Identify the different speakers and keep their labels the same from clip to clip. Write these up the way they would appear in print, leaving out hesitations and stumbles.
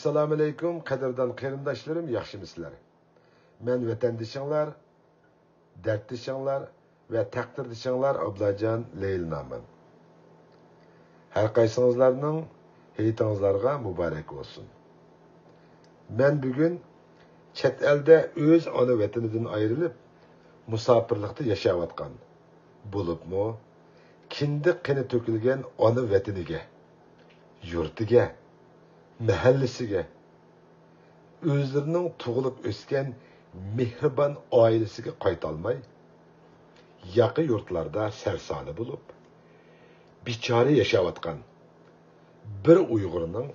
Speaker 1: Assalamu alaikum, qadrdan qarindoshlarım, yaxshimisizlar? Men vatandishinglar, darddishinglar va taqdirdishinglar Ablajon Leyliman. Har qaysingizlarning hayitingizlarga muborak bo'lsin. Men bugun chet elda o'z ona vatanidan ayrilib, musofirlikda yashayotgan bo'libmi, kindiq qini to'kilgan ona vataniga, yurtiga, mahallasiga, o'zlarining tug'ilib o'sgan mehribon oilasiga qaytolmay, yaqin yurtlarda sarsoni bo'lib, bichora yashayotgan bir Uyg'urning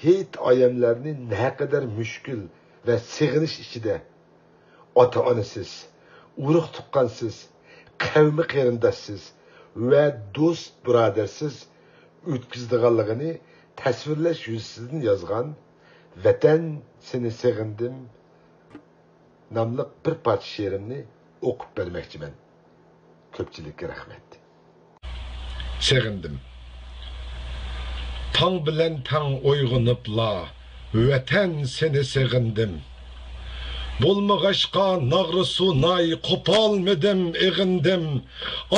Speaker 1: hech ayamlarni naqadar mushkul va sig'inish ichida ota-onasiz, urug' tuqqansiz, qavmi qarindoshsiz va do'st birodarsiz o'tkazdiganligini tasvirlash yuzasidan yozgan Vatan seni sig'indim nomli bir parcha she'rimni o'qib bermoqchiman. Ko'pchilikka rahmat.
Speaker 2: Sig'indim. Tang bilan tang uyg'unibla, vatan seni sig'indim. Bo'lmag'ashqa nag'ri sunay qopolmadim, eg'indim.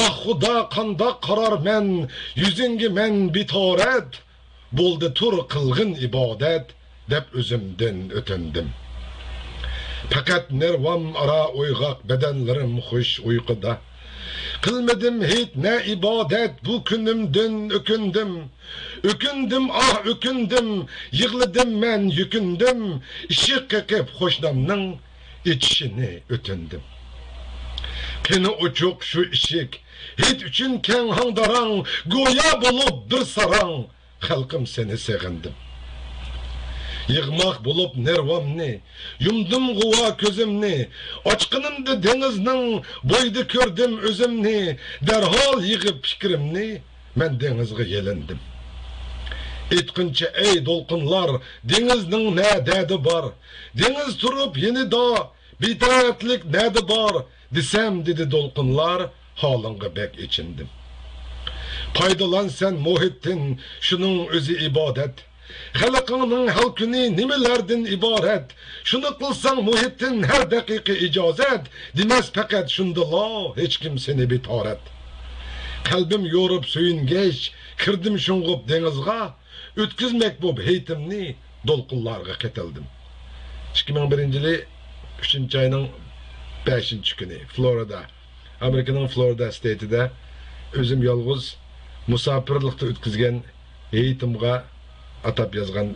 Speaker 2: Ah xudo qandoq qarorman, yuzingga men bitorat. Bo'ldi tur qilg'in ibodat, deb o'zimdan o'tindim. Faqat nervam ara uyg'oq badanlarim xush uyquda. Qilmadim hech ne ibodat, bu kunimdan o'kindim. O'kindim, ah o'kindim, yig'ladim men, yukundim. Ishq qilib xo'shnamning ichishini o'tindim. Qani uchuq shu ishik, hech uchun keng hangdarang, go'yo bo'lib bir sarang, xalqim seni sig'indim. Yığmaq bulup nervamni, yumdum guva közümni, açqınımda denizning boyda kördüm özümni, derhal yığıp fikrimni, men denizge yelendim. Etkince ey dolqunlar, denizning ne derdi var, deniz turup yeni da, bitaatlik nerede var, desem dedi dolqunlar, halınga bek içindim. Paydalan sen muhittin, şunun özü ibadet, Xalqının halkını nimelerden ibaret, şunu kılsan muhittin her dakika icazet, demez fakat şundala hiç kimseni bitaret. Kalbim yorup söyüngeç, kirdim şungup denizga, ötkizmek bu heytimni dolqullarga ketildim. 2001 3. ayının 5. günü Florida, Amerika'nın Florida state'de özüm yalğız musafirlikte ötkizgen heytimga atap yazgan